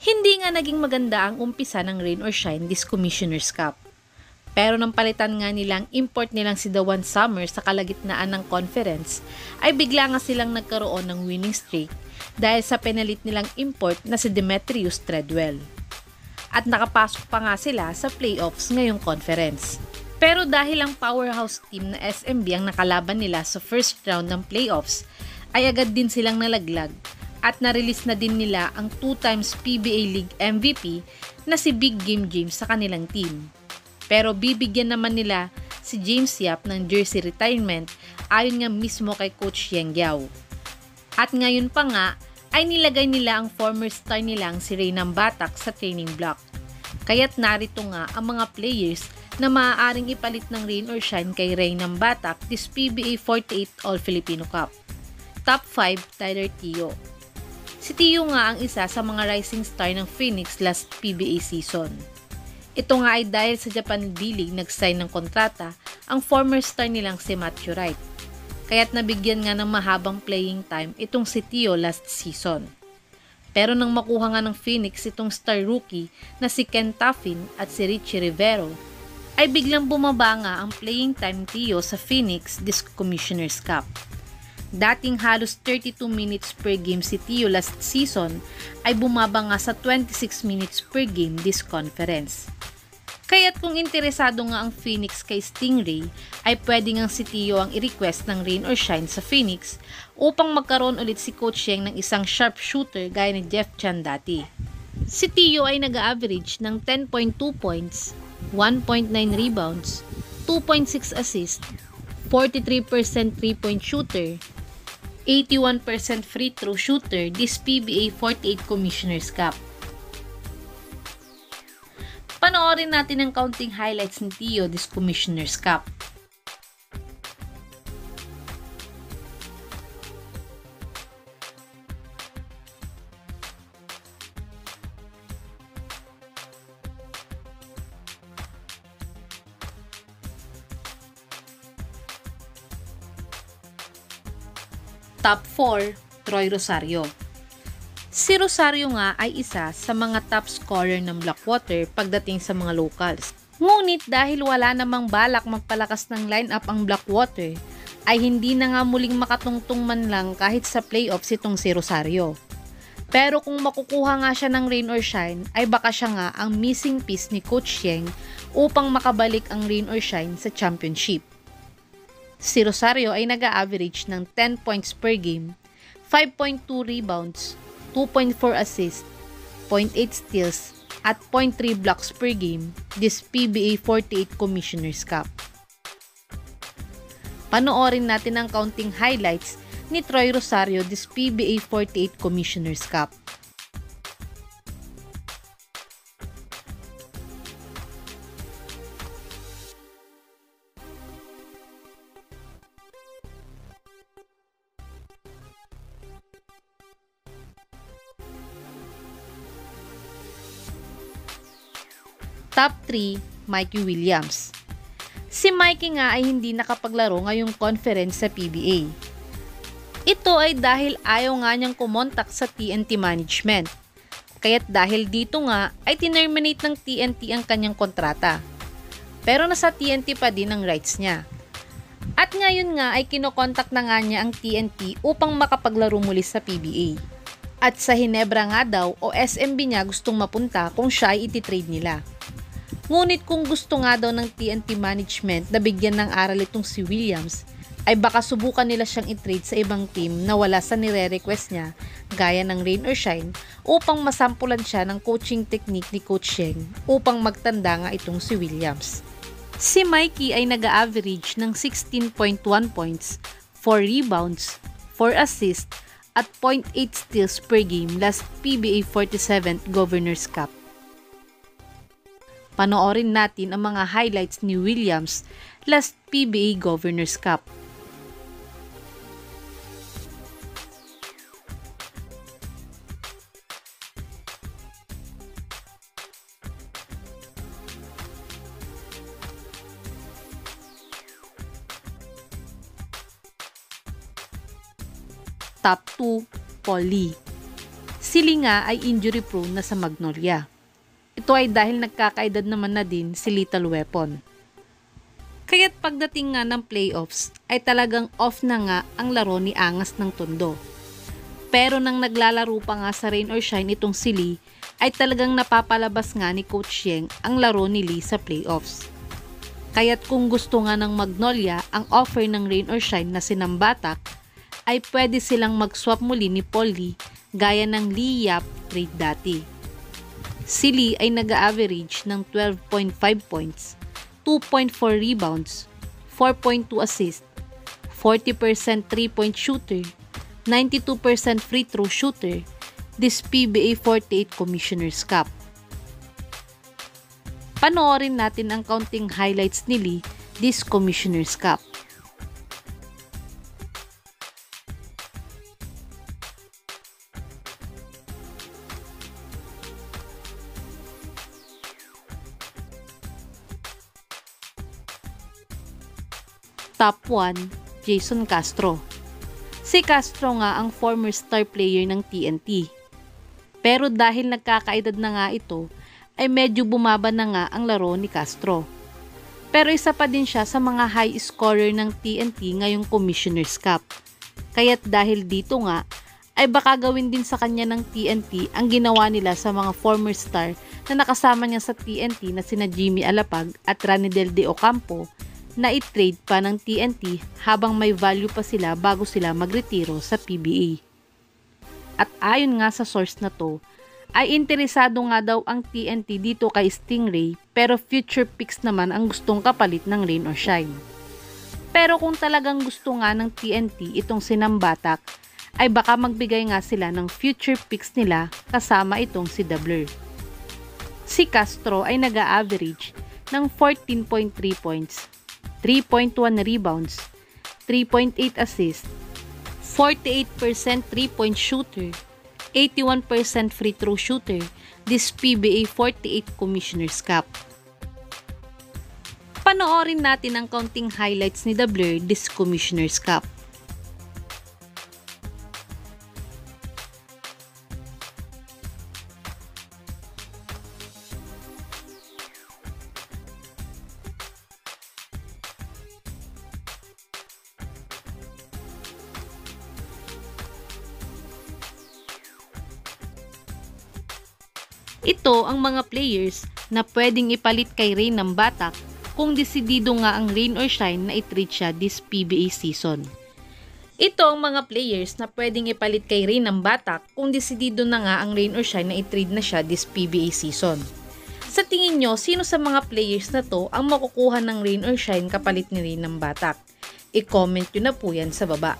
Hindi nga naging maganda ang umpisa ng Rain or Shine this Commissioner's Cup. Pero nang palitan nga nilang import nilang si Dawan Summer sa kalagitnaan ng conference, ay bigla nga silang nagkaroon ng winning streak dahil sa penalit nilang import na si Demetrius Treadwell. At nakapasok pa nga sila sa playoffs ngayong conference. Pero dahil ang powerhouse team na SMB ang nakalaban nila sa first round ng playoffs, ay agad din silang nalaglag at na-release na din nila ang 2 times PBA League MVP na si Big Game James sa kanilang team. Pero bibigyan naman nila si James Yap ng jersey retirement ayon nga mismo kay Coach Yeng Guiao. At ngayon pa nga ay nilagay nila ang former star nilang si Reynam Batak sa training block. Kaya't narito nga ang mga players na maaaring ipalit ng Rain or Shine kay Reynam Batak this PBA 48 All-Filipino Cup. Top 5, Tyler Teo. Si Teo nga ang isa sa mga rising star ng Phoenix last PBA season. Ito nga ay dahil sa Japan D-League nag-sign ng kontrata ang former star nilang si Matthew Wright. Kaya't nabigyan nga ng mahabang playing time itong si Teo last season. Pero nang makuha nga ng Phoenix itong star rookie na si Ken Taffin at si Richie Rivero, ay biglang bumaba nga ang playing time Teo sa Phoenix this Commissioner's Cup. Dating halos 32 minutes per game si Teo last season ay bumaba nga sa 26 minutes per game this conference. Kaya't kung interesado nga ang Phoenix kay Stingray ay pwede nga si Teo ang i-request ng Rain or Shine sa Phoenix upang magkaroon ulit si Coach Yeng ng isang sharpshooter gaya ni Jeff Chan dati. Si Teo ay nag-average ng 10.2 points, 1.9 rebounds, 2.6 assists, 43% 3-point shooter, 81% free throw shooter this PBA 48 Commissioner's Cup. Panoorin natin ang counting highlights ni Teo this Commissioner's Cup. Top 4, Troy Rosario. Si Rosario nga ay isa sa mga top scorer ng Blackwater pagdating sa mga locals. Ngunit dahil wala namang balak magpalakas ng lineup ang Blackwater, ay hindi na nga muling makatungtong man lang kahit sa playoffs itong si Rosario. Pero kung makukuha nga siya ng Rain or Shine, ay baka siya nga ang missing piece ni Coach Yeng upang makabalik ang Rain or Shine sa championship. Si Rosario ay nag-a-average ng 10 points per game, 5.2 rebounds, 2.4 assists, 0.8 steals, at 0.3 blocks per game this PBA 48 Commissioner's Cup. Panoorin natin ang counting highlights ni Troy Rosario this PBA 48 Commissioner's Cup. Top 3, Mikey Williams. Si Mikey nga ay hindi nakapaglaro ngayong conference sa PBA. Ito ay dahil ayaw nga niyang kumontak sa TNT management. Kaya't dahil dito nga ay tinerminate ng TNT ang kanyang kontrata. Pero nasa TNT pa din ang rights niya. At ngayon nga ay kinokontak na nga niya ang TNT upang makapaglaro muli sa PBA. At sa Hinebra nga daw o SMB niya gustong mapunta kung siya ay iti-trade nila. Ngunit kung gusto nga daw ng TNT management na bigyan ng aral itong si Williams, ay baka subukan nila siyang i-trade sa ibang team na wala sa nire-request niya gaya ng Rain or Shine upang masampulan siya ng coaching technique ni Coach Yeng upang magtanda nga itong si Williams. Si Mikey ay nag-a-average ng 16.1 points, 4 rebounds, 4 assists, at 0.8 steals per game last PBA 47th Governor's Cup. Panoorin natin ang mga highlights ni Williams last PBA Governor's Cup. Top 2, Paul Lee. Sili nga ay injury prone na sa Magnolia. Ito ay dahil nagkakaedad naman na din si Lethal Weapon. Kaya't pagdating nga ng playoffs ay talagang off na nga ang laro ni Angas ng Tondo. Pero nang naglalaro pa nga sa rain or shine itong si Lee, ay talagang napapalabas nga ni Coach Yeng ang laro ni Lee sa playoffs. Kaya't kung gusto nga ng Magnolia ang offer ng rain or shine na sinambatak, ay pwede silang mag-swap muli ni Paul Lee gaya ng Lee Yap trade dati. Si Lee ay nag-average ng 12.5 points, 2.4 rebounds, 4.2 assists, 40% 3-point shooter, 92% free throw shooter, this PBA 48 Commissioner's Cup. Panoorin natin ang counting highlights ni Lee this Commissioner's Cup. Top 1, Jason Castro. Si Castro nga ang former star player ng TNT. Pero dahil nagkakaedad na nga ito, ay medyo bumaba na nga ang laro ni Castro. Pero isa pa din siya sa mga high scorer ng TNT ngayong Commissioner's Cup. Kaya't dahil dito nga, ay baka gawin din sa kanya ng TNT ang ginawa nila sa mga former star na nakasama niya sa TNT na sina Jimmy Alapag at Ranidel De Ocampo, na i-trade pa ng TNT habang may value pa sila bago sila magretiro sa PBA. At ayon nga sa source na to, ay interesado nga daw ang TNT dito kay Stingray pero future picks naman ang gustong kapalit ng rain or shine. Pero kung talagang gusto nga ng TNT itong sinambatak, ay baka magbigay nga sila ng future picks nila kasama itong si Dabler. Si Castro ay nag-a-average ng 14.3 points, 3.1 rebounds, 3.8 assists, 48% 3-point shooter, 81% free throw shooter, this PBA 48 Commissioner's Cup. Panoorin natin ang counting highlights ni Dabler this Commissioner's Cup. Ito ang mga players na pwedeng ipalit kay Rain ng Batak kung desidido nga ang rain or shine na i-trade siya this PBA season. Ito ang mga players na pwedeng ipalit kay Rain ng Batak kung desidido na nga ang rain or shine na i-trade na siya this PBA season. Sa tingin nyo, sino sa mga players na to ang makukuha ng rain or shine kapalit ni Rain ng Batak? I-comment nyo na po yan sa baba.